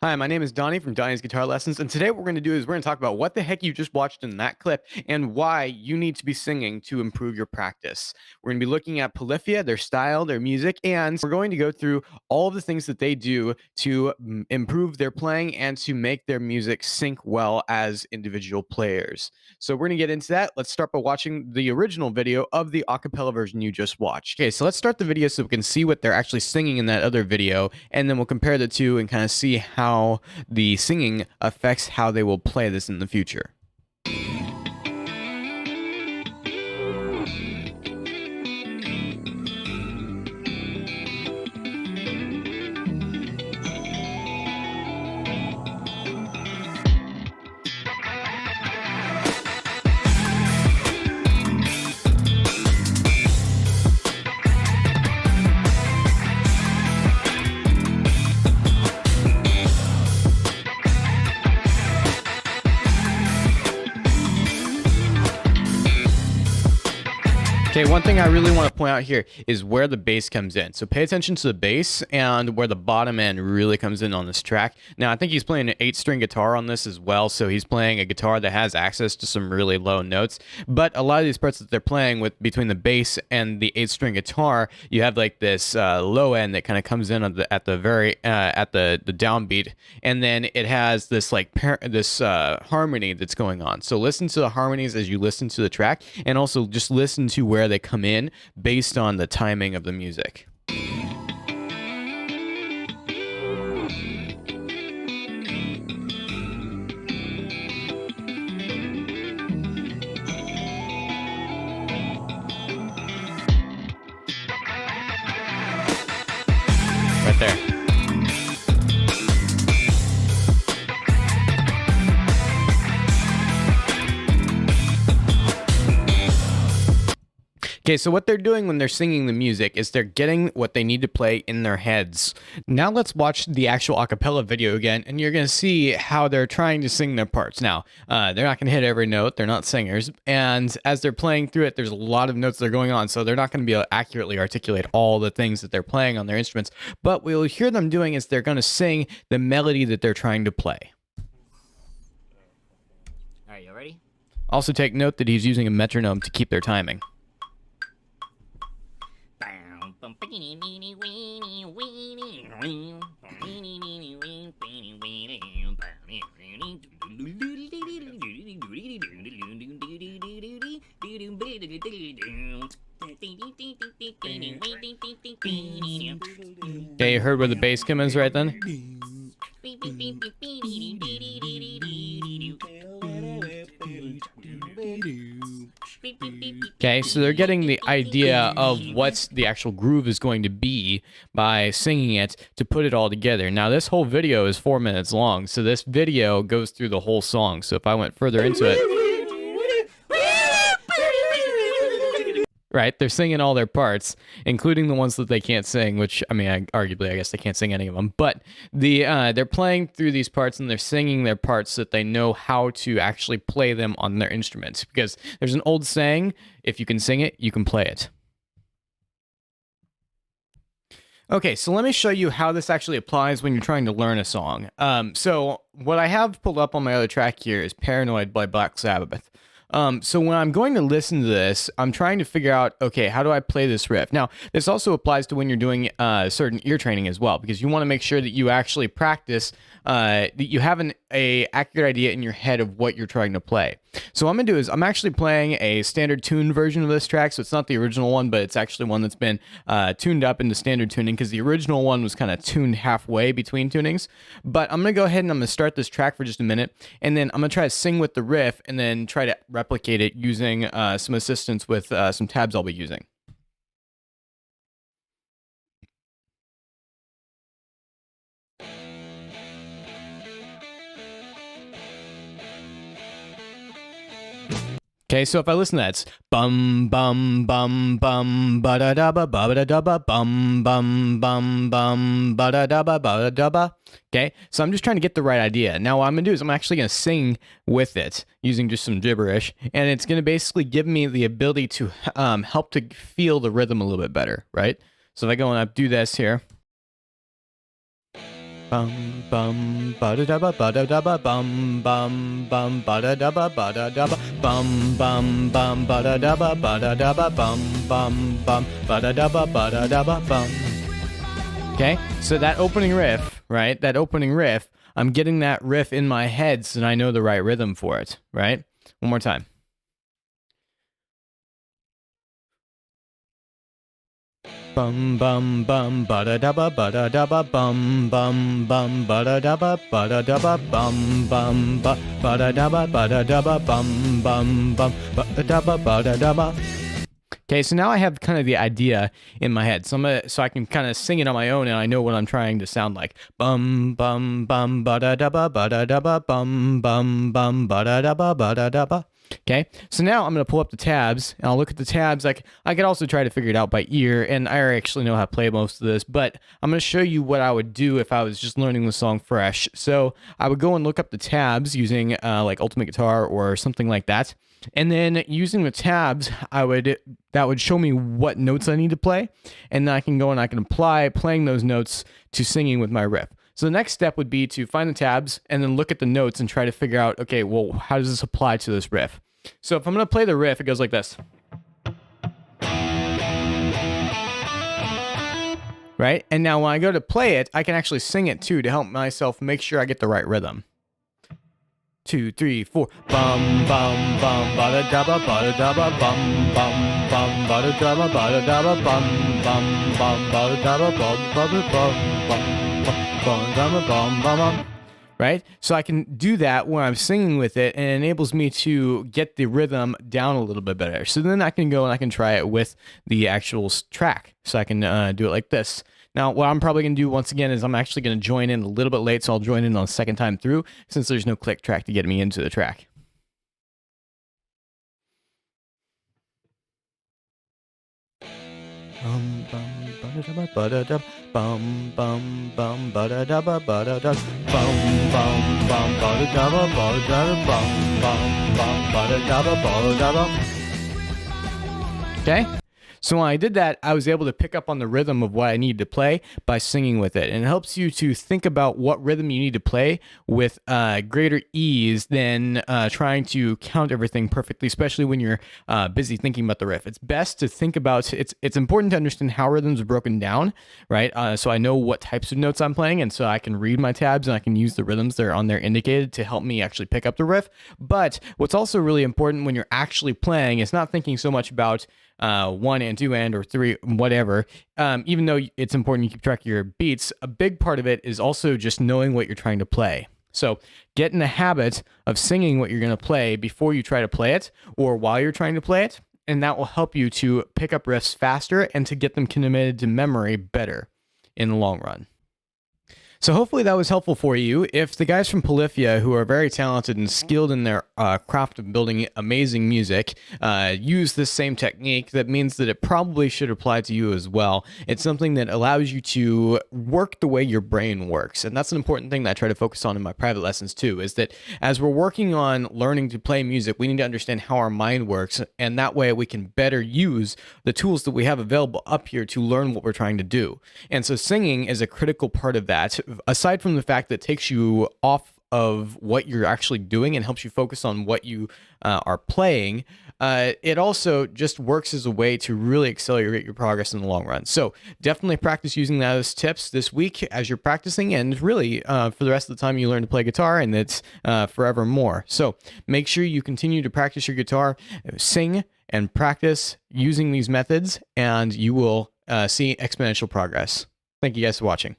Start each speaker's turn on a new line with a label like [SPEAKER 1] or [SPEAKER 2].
[SPEAKER 1] Hi, my name is Donnie from Donnie's Guitar Lessons, and today what we're going to do is we're going to talk about what the heck you just watched in that clip and why you need to be singing to improve your practice. We're going to be looking at Polyphia, their style, their music, and we're going to go through all of the things that they do to improve their playing and to make their music sync well as individual players. So we're going to get into that. Let's start by watching the original video of the acapella version you just watched. Okay, so let's start the video so we can see what they're actually singing in that other video, and then we'll compare the two and kind of see how the singing affects how they will play this in the future. Okay, one thing I really want to point out here is where the bass comes in. So pay attention to the bass and where the bottom end really comes in on this track. Now, I think he's playing an 8-string guitar on this as well, so he's playing a guitar that has access to some really low notes. But a lot of these parts that they're playing with between the bass and the 8-string guitar, you have like this low end that kind of comes in at the downbeat, and then it has this like harmony that's going on. So listen to the harmonies as you listen to the track, and also just listen to where they come in based on the timing of the music. Right there. Okay, so what they're doing when they're singing the music is they're getting what they need to play in their heads. Now let's watch the actual acapella video again, and you're going to see how they're trying to sing their parts. Now, they're not going to hit every note. They're not singers. And as they're playing through it, there's a lot of notes that are going on, so they're not going to be able to accurately articulate all the things that they're playing on their instruments. But what you'll hear them doing is they're going to sing the melody that they're trying to play.
[SPEAKER 2] All right, you ready?
[SPEAKER 1] Also take note that he's using a metronome to keep their timing. Okay, you heard where the bass comes in right then? Okay, so they're getting the idea of what the actual groove is going to be by singing it to put it all together. Now, this whole video is 4 minutes long, so this video goes through the whole song. So if I went further into it... Right, they're singing all their parts, including the ones that they can't sing, which, I mean, arguably, I guess they can't sing any of them. But they're playing through these parts, and they're singing their parts so that they know how to actually play them on their instruments. Because there's an old saying, if you can sing it, you can play it. Okay, so let me show you how this actually applies when you're trying to learn a song. So what I have pulled up on my other track here is Paranoid by Black Sabbath. So when I'm going to listen to this, I'm trying to figure out, okay, how do I play this riff? Now, this also applies to when you're doing certain ear training as well, because you want to make sure that you actually practice, that you have an accurate idea in your head of what you're trying to play. So what I'm going to do is I'm actually playing a standard tune version of this track, so it's not the original one, but it's actually one that's been tuned up into standard tuning, because the original one was kind of tuned halfway between tunings. But I'm going to go ahead and I'm going to start this track for just a minute, and then I'm going to try to sing with the riff, and then try to replicate it using some assistance with some tabs I'll be using. Okay, so if I listen to that, it's bum bum bum bum ba da da ba da da ba bum bum bum bum ba da da ba. Okay, so I'm just trying to get the right idea. Now what I'm gonna do is I'm actually gonna sing with it using just some gibberish, and it's gonna basically give me the ability to help to feel the rhythm a little bit better, right? So if I go and I do this here. Bum bum ba da da ba bum bum ba da da ba bum bum ba da da ba bum ba da da ba bum. Okay, so that opening riff, right? That opening riff, I'm getting that riff in my head so that I know the right rhythm for it, right? One more time. Bum bum bum ba da da ba bum bum ba da da ba bum bum ba da da ba bum ba da ba. Okay, so now I have kind of the idea in my head, so I can kind of sing it on my own, and I know what I'm trying to sound like. Bum bum bum ba da da ba bum bum ba da ba. Okay, so now I'm going to pull up the tabs, and I'll look at the tabs. I could also try to figure it out by ear, and I actually know how to play most of this, but I'm going to show you what I would do if I was just learning the song fresh. So I would go and look up the tabs using like Ultimate Guitar or something like that, and then using the tabs, that would show me what notes I need to play, and then I can go and I can apply playing those notes to singing with my riff. So the next step would be to find the tabs and then look at the notes and try to figure out, okay, well, how does this apply to this riff? So if I'm going to play the riff, it goes like this. Right? And now when I go to play it, I can actually sing it too to help myself make sure I get the right rhythm. 2, 3, 4. Bum bum bum ba da da ba bum bum bum ba da da ba bum bum ba da da ba. Right? So I can do that when I'm singing with it, and it enables me to get the rhythm down a little bit better. So then I can go and I can try it with the actual track. So I can do it like this. Now, what I'm probably going to do once again is I'm actually going to join in a little bit late, so I'll join in on the second time through, since there's no click track to get me into the track. Bum bum ba da da bum bum bum ba da da ba da bum bum bum ba da da bum bum ba da da. Okay. So when I did that, I was able to pick up on the rhythm of what I needed to play by singing with it. And it helps you to think about what rhythm you need to play with greater ease than trying to count everything perfectly, especially when you're busy thinking about the riff. It's best to think about, it's important to understand how rhythms are broken down, right? So I know what types of notes I'm playing, and so I can read my tabs and I can use the rhythms that are on there indicated to help me actually pick up the riff. But what's also really important when you're actually playing is not thinking so much about 1 and 2 and or 3, whatever. Even though it's important you keep track of your beats, a big part of it is also just knowing what you're trying to play. So get in the habit of singing what you're going to play before you try to play it or while you're trying to play it, and that will help you to pick up riffs faster and to get them committed to memory better in the long run. So hopefully that was helpful for you. If the guys from Polyphia, who are very talented and skilled in their craft of building amazing music, use this same technique, that means that it probably should apply to you as well. It's something that allows you to work the way your brain works. And that's an important thing that I try to focus on in my private lessons too, is that as we're working on learning to play music, we need to understand how our mind works. And that way we can better use the tools that we have available up here to learn what we're trying to do. And so singing is a critical part of that. Aside from the fact that it takes you off of what you're actually doing and helps you focus on what you are playing, it also just works as a way to really accelerate your progress in the long run. So definitely practice using those tips this week as you're practicing, and really for the rest of the time you learn to play guitar, and it's forever more. So make sure you continue to practice your guitar, sing, and practice using these methods, and you will see exponential progress. Thank you guys for watching.